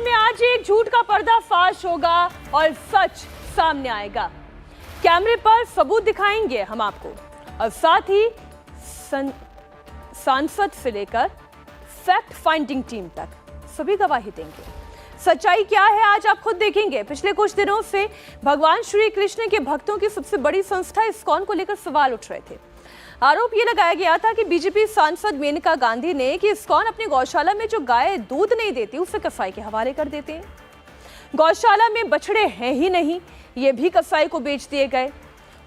खबर में आज एक झूठ का पर्दाफाश होगा और सच सामने आएगा। कैमरे पर सबूत दिखाएंगे हम आपको और साथ ही सांसद से लेकर फैक्ट फाइंडिंग टीम तक सभी गवाही देंगे। सच्चाई क्या है आज आप खुद देखेंगे। पिछले कुछ दिनों से भगवान श्री कृष्ण के भक्तों की सबसे बड़ी संस्था इस्कॉन को लेकर सवाल उठ रहे थे। आरोप ये लगाया गया था कि बीजेपी सांसद मेनका गांधी ने कि इस्कॉन अपनी गौशाला में जो गाय दूध नहीं देती उसे कसाई के हवाले कर देते हैं। गौशाला में बछड़े हैं ही नहीं, ये भी कसाई को बेच दिए गए।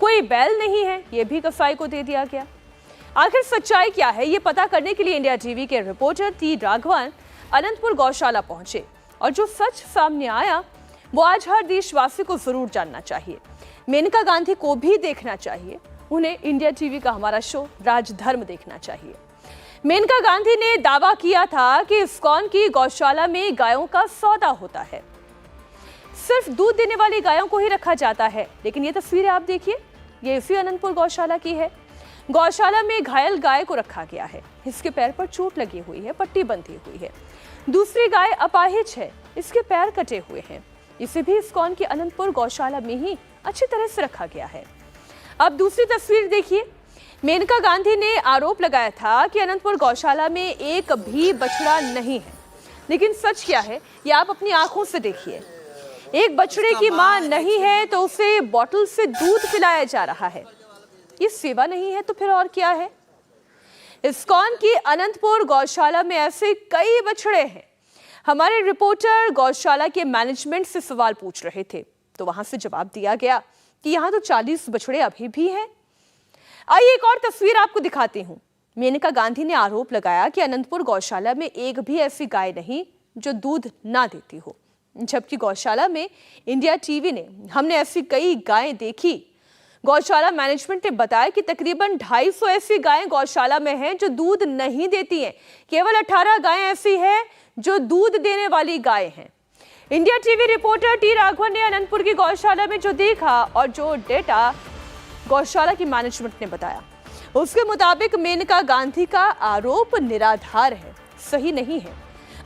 कोई बैल नहीं है, ये भी कसाई को दे दिया गया। आखिर सच्चाई क्या है, ये पता करने के लिए इंडिया टीवी के रिपोर्टर टी राघवन अनंतपुर गौशाला पहुंचे और जो सच सामने आया वो आज हर देशवासी को जरूर जानना चाहिए। मेनका गांधी को भी देखना चाहिए, उन्हें इंडिया टीवी का हमारा शो राजधर्म देखना चाहिए। मेनका गांधी ने दावा किया था कि इस्कॉन की गौशाला में गायों का सौदा होता है, सिर्फ दूध देने वाली गायों को ही रखा जाता है। लेकिन ये तस्वीरें आप देखिए, ये इसी अनंतपुर गौशाला की है। गौशाला में घायल गाय को रखा गया है, इसके पैर पर चोट लगी हुई है, पट्टी बंधी हुई है। दूसरी गाय अपाहिज है, इसके पैर कटे हुए हैं। इसे भी इस्कॉन की अनंतपुर गौशाला में ही अच्छी तरह से रखा गया है। अब दूसरी तस्वीर देखिए। मेनका गांधी ने आरोप लगाया था कि अनंतपुर गौशाला में एक भी बछड़ा नहीं है, लेकिन सच क्या है ये आप अपनी आंखों से देखिए। एक बछड़े की मां नहीं है तो उसे बोतल से दूध पिलाया जा रहा है। ये सेवा नहीं है तो फिर और क्या है। इस्कॉन की अनंतपुर गौशाला में ऐसे कई बछड़े हैं। हमारे रिपोर्टर गौशाला के मैनेजमेंट से सवाल पूछ रहे थे तो वहां से जवाब दिया गया कि यहाँ तो 40 बछड़े अभी भी हैं। आइए एक और तस्वीर आपको दिखाती हूँ। मेनका गांधी ने आरोप लगाया कि अनंतपुर गौशाला में एक भी ऐसी गाय नहीं जो दूध ना देती हो, जबकि गौशाला में इंडिया टीवी ने हमने ऐसी कई गायें देखी। गौशाला मैनेजमेंट ने बताया कि तकरीबन 250 ऐसी गायें गौशाला में हैं जो दूध नहीं देती हैं। केवल 18 गायें ऐसी हैं जो दूध देने वाली गायें हैं। India TV reporter T Raghavan ने अनंतपुर की गौशाला में जो देखा और जो डेटा गौशाला की मैनेजमेंट ने बताया, उसके मुताबिक मेनका गांधी का आरोप निराधार है, सही नहीं है।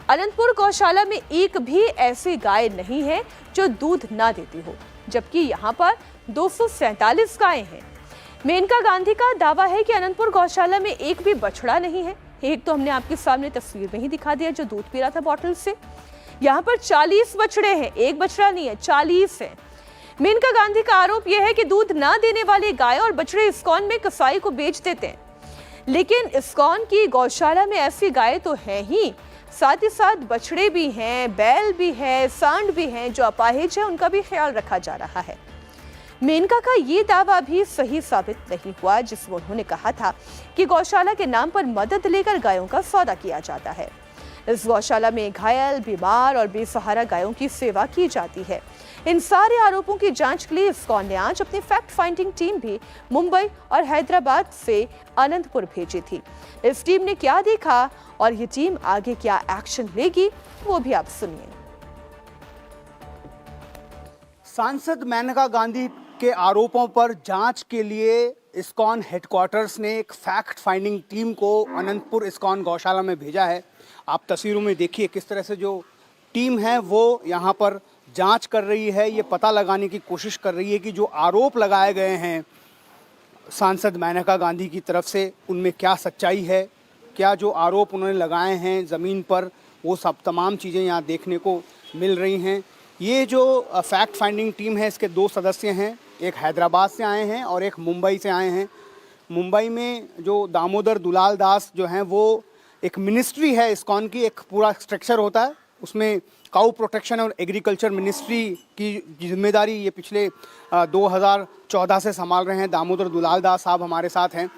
अनंतपुर गौशाला में एक भी ऐसी गाय नहीं है जो दूध ना देती हो, जबकि यहाँ पर 247 गायें हैं। मेनका गांधी का दावा है कि अनंतपुर गौशाला में एक भी बछड़ा नहीं है। एक तो हमने आपके सामने तस्वीर में ही दिखा दिया जो दूध पी रहा था बोतल से। यहाँ पर 40 बछड़े हैं, एक बछड़ा नहीं है, 40 है। मेनका गांधी का आरोप यह है कि दूध ना देने वाली गाय और बछड़े इस्कॉन में कसाई को बेच देते हैं, लेकिन इस्कॉन की गौशाला में ऐसी गाय तो है ही, साथ ही साथ बछड़े भी हैं, बैल भी है, सांड भी हैं, जो अपाहिज है उनका भी ख्याल रखा जा रहा है। मेनका का ये दावा भी सही साबित नहीं हुआ, जिसमें उन्होंने कहा था कि गौशाला के नाम पर मदद लेकर गायों का सौदा किया जाता है। इस गौशाला में घायल, बीमार और बेसहारा गायों की सेवा की जाती है। इन सारे आरोपों की जांच के लिए इस्कॉन ने आज अपनी फैक्ट फाइंडिंग टीम भी मुंबई और हैदराबाद से अनंतपुर भेजी थी। इस टीम ने क्या देखा और ये टीम आगे क्या एक्शन लेगी वो भी आप सुनिए। सांसद मेनका गांधी के आरोपों पर जांच के लिए इस्कॉन हेडक्वार्टर्स ने एक फैक्ट फाइंडिंग टीम को अनंतपुर इस्कॉन गौशाला में भेजा है। आप तस्वीरों में देखिए किस तरह से जो टीम है वो यहाँ पर जांच कर रही है, ये पता लगाने की कोशिश कर रही है कि जो आरोप लगाए गए हैं सांसद मेनका गांधी की तरफ से उनमें क्या सच्चाई है, क्या जो आरोप उन्होंने लगाए हैं ज़मीन पर वो सब तमाम चीज़ें यहाँ देखने को मिल रही हैं। ये जो फैक्ट फाइंडिंग टीम है इसके 2 सदस्य हैं, एक हैदराबाद से आए हैं और एक मुंबई से आए हैं। मुंबई में जो दामोदर दुलाल दास जो हैं वो एक मिनिस्ट्री है इस्कॉन की, एक पूरा स्ट्रक्चर होता है, उसमें काऊ प्रोटेक्शन और एग्रीकल्चर मिनिस्ट्री की जिम्मेदारी ये पिछले 2014 से संभाल रहे हैं। दामोदर दुलाल दास साहब हमारे साथ हैं।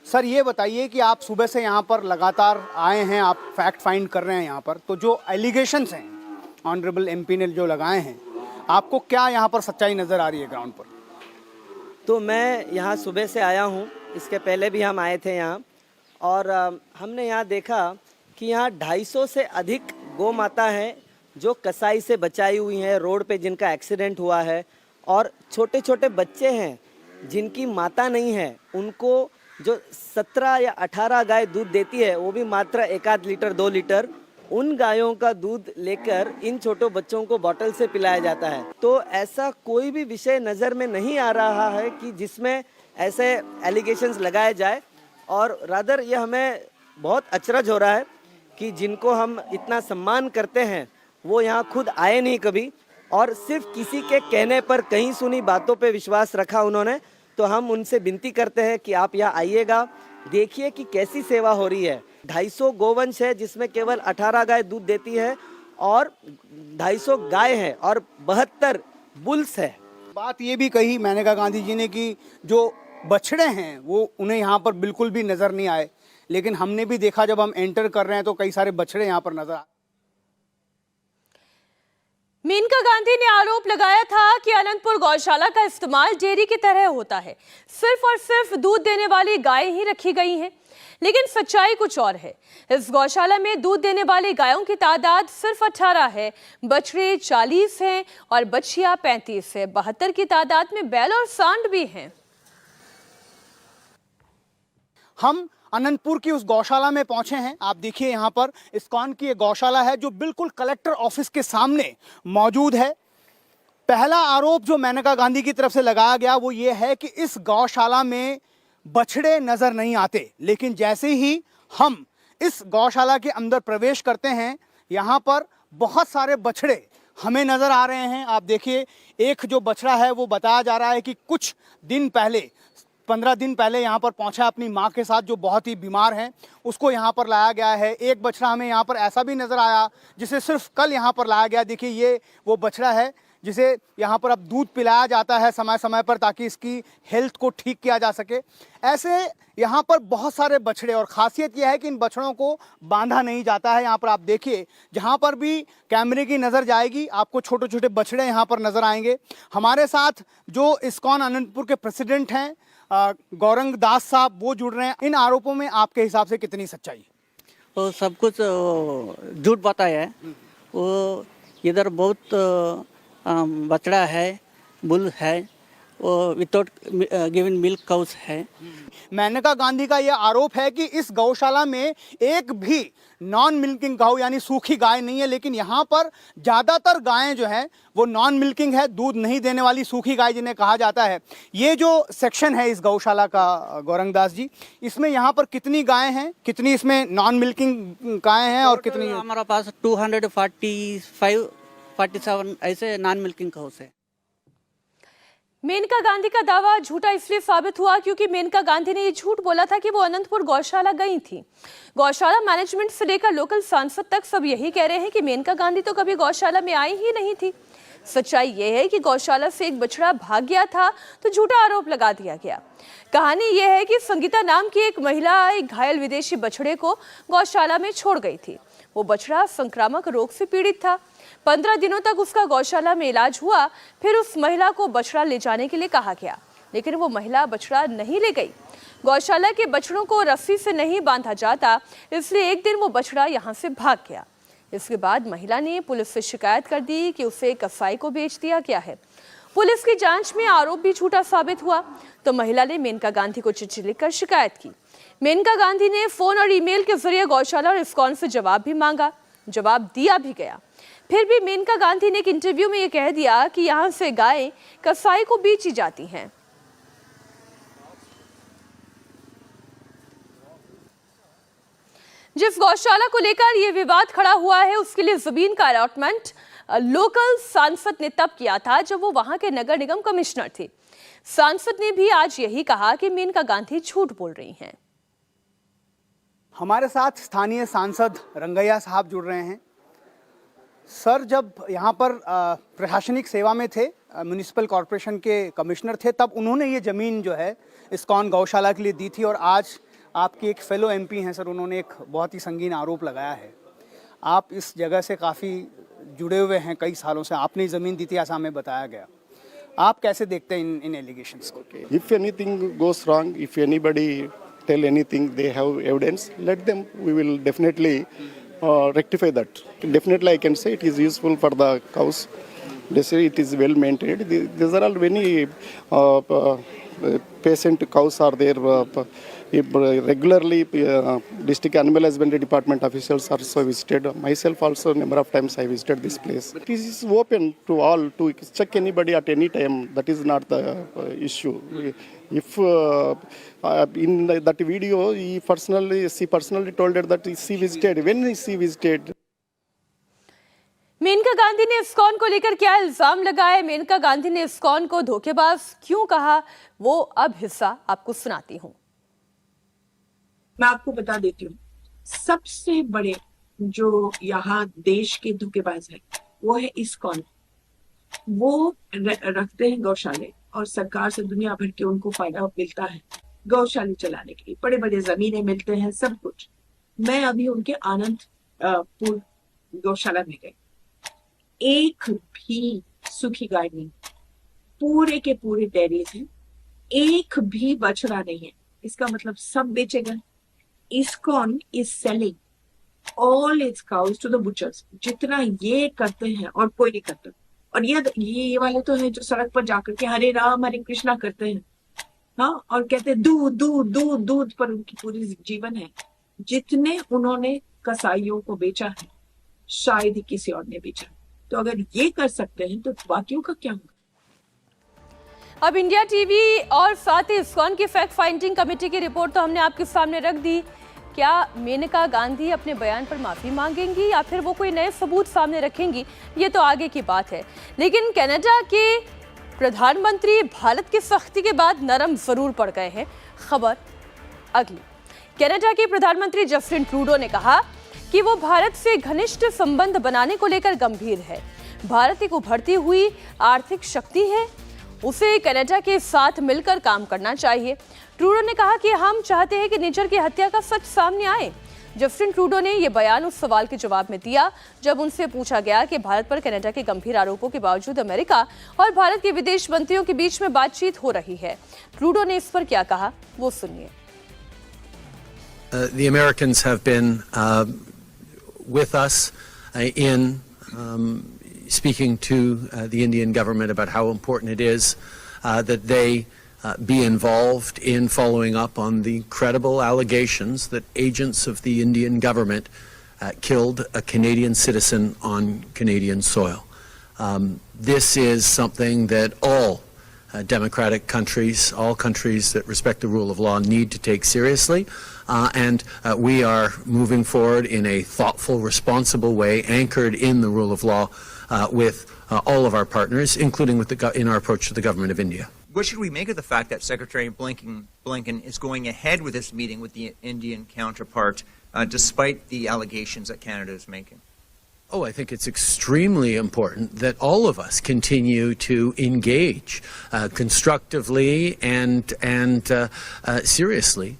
सर ये बताइए कि आप सुबह से यहाँ पर लगातार आए हैं, आप फैक्ट फाइंड कर रहे हैं यहाँ पर, तो जो एलिगेशंस हैं ऑनरेबल एमपी ने जो लगाए हैं, आपको क्या यहाँ पर सच्चाई नज़र आ रही है ग्राउंड पर? तो मैं यहाँ सुबह से आया हूँ, इसके पहले भी हम आए थे यहाँ और हमने यहाँ देखा कि यहाँ 250 से अधिक गौ माता हैं जो कसाई से बचाई हुई हैं, रोड पे जिनका एक्सीडेंट हुआ है, और छोटे छोटे बच्चे हैं जिनकी माता नहीं है, उनको जो 17 या 18 गाय दूध देती है वो भी मात्र 1 आध लीटर 2 लीटर, उन गायों का दूध लेकर इन छोटो बच्चों को बोतल से पिलाया जाता है। तो ऐसा कोई भी विषय नज़र में नहीं आ रहा है कि जिसमें ऐसे एलिगेशंस लगाए जाए, और रादर ये हमें बहुत अचरज हो रहा है कि जिनको हम इतना सम्मान करते हैं वो यहाँ खुद आए नहीं कभी, और सिर्फ किसी के कहने पर कहीं सुनी बातों पे विश्वास रखा उन्होंने। तो हम उनसे विनती करते हैं कि आप यहाँ आइएगा, देखिए कि कैसी सेवा हो रही है। 250 गोवंश है जिसमें केवल 18 गाय दूध देती है और 250 गाय है और 72 बुल्स है। बात ये भी कही मेनका गांधी जी ने कि जो बछड़े हैं वो उन्हें यहाँ पर बिल्कुल भी नजर नहीं आए, लेकिन हमने भी देखा जब हम एंटर कर रहे हैं तो कई सारे बछड़े यहाँ पर नजर आए। मेनका गांधी ने आरोप लगाया था कि अनंतपुर गौशाला का इस्तेमाल डेयरी की तरह होता है, सिर्फ और सिर्फ दूध देने वाली गायें ही रखी गई हैं। लेकिन सच्चाई कुछ और है। इस गौशाला में दूध देने वाली गायों की तादाद सिर्फ 18 है, बछड़े 40 हैं और बछिया 35 है। 72 की तादाद में बैल और सांड भी हैं। हम अनंतपुर की उस गौशाला में पहुंचे हैं। आप देखिए यहाँ पर इस्कॉन की एक गौशाला है जो बिल्कुल कलेक्टर ऑफिस के सामने मौजूद है। पहला आरोप जो मेनका गांधी की तरफ से लगाया गया वो ये है कि इस गौशाला में बछड़े नजर नहीं आते, लेकिन जैसे ही हम इस गौशाला के अंदर प्रवेश करते हैं यहाँ पर बहुत सारे बछड़े हमें नजर आ रहे हैं। आप देखिए एक जो बछड़ा है वो बताया जा रहा है कि कुछ दिन पहले 15 दिन पहले यहाँ पर पहुँचा अपनी माँ के साथ, जो बहुत ही बीमार हैं, उसको यहाँ पर लाया गया है। एक बछड़ा हमें यहाँ पर ऐसा भी नज़र आया जिसे सिर्फ कल यहाँ पर लाया गया। देखिए ये वो बछड़ा है जिसे यहाँ पर अब दूध पिलाया जाता है समय समय पर ताकि इसकी हेल्थ को ठीक किया जा सके। ऐसे यहाँ पर बहुत सारे बछड़े, और ख़ासियत यह है कि इन बछड़ों को बांधा नहीं जाता है। यहाँ पर आप देखिए जहाँ पर भी कैमरे की नज़र जाएगी आपको छोटे छोटे बछड़े यहाँ पर नज़र आएंगे। हमारे साथ जो इस्कॉन अनंतपुर के प्रेसिडेंट हैं गौरंग दास साहब, वो जुड़ रहे हैं। इन आरोपों में आपके हिसाब से कितनी सच्चाई? वो सब कुछ झूठ बताया है। वो इधर बहुत बछड़ा है, बुल है, वो विदाउट गिवन मिल्क काउस है। मेनका गांधी का यह आरोप है कि इस गौशाला में एक भी नॉन मिल्किंग गाय यानी सूखी गाय नहीं है, लेकिन यहाँ पर ज़्यादातर गायें जो हैं वो नॉन मिल्किंग है, दूध नहीं देने वाली सूखी गाय जिन्हें कहा जाता है। ये जो सेक्शन है इस गौशाला का गौरंग दास जी, इसमें यहाँ पर कितनी गायें हैं, कितनी इसमें नॉन मिल्किंग गायें हैं और कितनी? हमारा पास 247 ऐसे नॉन मिल्किंग काउस है। मेनका गांधी का दावा झूठा इसलिए साबित हुआ क्योंकि मेनका गांधी ने ये झूठ बोला था कि वो अनंतपुर गौशाला गई थी। गौशाला मैनेजमेंट से लेकर लोकल सांसद तक सब यही कह रहे हैं कि मेनका गांधी तो कभी गौशाला में आई ही नहीं थी। सच्चाई ये है कि गौशाला से एक बछड़ा भाग गया था तो झूठा आरोप लगा दिया गया। कहानी यह है कि संगीता नाम की एक महिला एक घायल विदेशी बछड़े को गौशाला में छोड़ गई थी। वो बछड़ा संक्रामक रोग से पीड़ित था। 15 दिनों तक उसका गौशाला में इलाज हुआ। फिर उस महिला को बछड़ा ले जाने के लिए कहा गया, लेकिन वो महिला बछड़ा नहीं ले गई। गौशाला के बछड़ों को रस्सी से नहीं बांधा जाता, इसलिए एक दिन वो बछड़ा यहाँ से भाग गया। इसके बाद महिला ने पुलिस से शिकायत कर दी कि उसे कसाई को बेच दिया गया है। पुलिस की जांच में आरोप भी झूठा साबित हुआ तो महिला ने मेनका गांधी को चिट्ठी लिखकर शिकायत की। मेनका गांधी ने फोन और ईमेल के जरिए गौशाला और इस्कॉन से जवाब भी मांगा, जवाब दिया भी गया। फिर भी मेनका गांधी ने एक इंटरव्यू में ये कह दिया कि यहाँ से गायें कसाई को बेची जाती हैं। जिस गौशाला को लेकर ये विवाद खड़ा हुआ है उसके लिए जमीन का अलॉटमेंट लोकल सांसद ने तब किया था जब वो वहां के नगर निगम कमिश्नर थे। सांसद ने भी आज यही कहा कि मेनका गांधी झूठ बोल रही हैं। हमारे साथ स्थानीय सांसद रंगैया साहब जुड़ रहे हैं। सर, जब यहाँ पर प्रशासनिक सेवा में थे, म्युनिसिपल कॉरपोरेशन के कमिश्नर थे, तब उन्होंने ये ज़मीन जो है इस्कॉन गौशाला के लिए दी थी, और आज आपकी एक फेलो एमपी हैं सर, उन्होंने एक बहुत ही संगीन आरोप लगाया है। आप इस जगह से काफ़ी जुड़े हुए हैं कई सालों से, आपने ज़मीन दी थी ऐसा हमें बताया गया। आप कैसे देखते हैं इन एलिगेशंस को? If anything goes wrong, if anybody tell anything, they have evidence, let them, we will definitely rectify that. Definitely I can say it is useful for the cows. They say it is well maintained. These are all many patient cows are there. Regularly, district animal husbandry department officials also visited. Myself also, number of times I visited this place. It is open to all to check anybody at any time. That is not the issue. If in that video, she personally told her that she visited. When she visited. Maneka Gandhi ने ISKCON को लेकर क्या इल्जाम लगाए, मेनका गांधी ने ISKCON को धोखेबाज क्यों कहा, वो अब हिस्सा आपको सुनाती हूँ। मैं आपको बता देती हूँ, सबसे बड़े जो यहाँ देश के धोखेबाज है वो है इस्कॉन। वो रखते हैं गौशाले और सरकार से दुनिया भर के उनको फायदा मिलता है गौशाले चलाने के लिए, बड़े बड़े जमीनें मिलते हैं, सब कुछ। मैं अभी उनके आनंदपुर गौशाला में गई, एक भी सूखी गाय नहीं, पूरे के पूरे डेयरीज हैं, एक भी बछड़ा नहीं है। इसका मतलब सब बेचे गए। ISKCON is selling all its cows to the butchers। जितना ये करते हैं और कोई नहीं करता। और ये वाले तो है जो सड़क पर जाकर के हरे राम हरे कृष्णा करते हैं, हाँ, और कहते हैं दूध दूध दूध दूध पर उनकी पूरी जीवन है। जितने उन्होंने कसाईयों को बेचा है शायद ही किसी और ने बेचा। तो अगर ये कर सकते हैं तो बाकियों का क्या होगा। अब इंडिया टीवी और साथ ही इस्कॉन की फैक्ट फाइंडिंग कमेटी की रिपोर्ट तो हमने आपके सामने रख दी। क्या मेनका गांधी अपने बयान पर माफी मांगेंगी या फिर वो कोई नए सबूत सामने रखेंगी, ये तो आगे की बात है। लेकिन कनाडा के प्रधानमंत्री भारत की सख्ती के बाद नरम जरूर पड़ गए हैं। खबर अगली, कनाडा के प्रधानमंत्री जस्टिन ट्रूडो ने कहा कि वो भारत से घनिष्ठ संबंध बनाने को लेकर गंभीर है। भारत एक उभरती हुई आर्थिक शक्ति है, उसे कनाडा के साथ मिलकर काम करना चाहिए। ट्रूडो ने कहा कि हम चाहते हैं कि निजर की हत्या का सच सामने आए। जस्टिन ट्रूडो ने यह बयान उस सवाल के जवाब में दिया जब उनसे पूछा गया कि भारत पर कनाडा के गंभीर आरोपों के बावजूद अमेरिका और भारत के विदेश मंत्रियों के बीच में बातचीत हो रही है। ट्रूडो ने इस पर क्या कहा, वो सुनिए। The Americans have been with us in speaking to the Indian government about how important it is that they be involved in following up on the credible allegations that agents of the Indian government killed a Canadian citizen on Canadian soil. This is something that all democratic countries, all countries that respect the rule of law, need to take seriously. And we are moving forward in a thoughtful, responsible way, anchored in the rule of law with all of our partners, including in our approach to the government of India. What should we make of the fact that Secretary Blinken is going ahead with this meeting with the Indian counterpart, despite the allegations that Canada is making? Oh, I think it's extremely important that all of us continue to engage constructively and seriously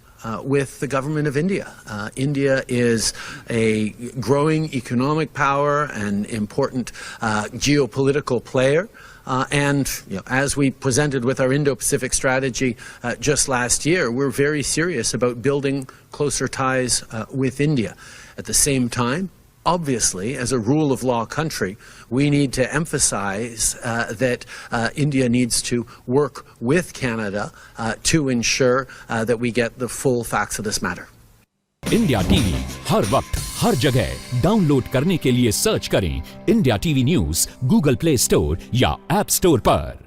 with the government of India. India is a growing economic power, an important geopolitical player. And as we presented with our Indo-Pacific strategy just last year, we're very serious about building closer ties with India. At the same time, obviously, as a rule of law country, we need to emphasize that India needs to work with Canada to ensure that we get the full facts of this matter. India TV हर वक्त हर जगह download करने के लिए search करें India TV news Google Play Store या app store पर।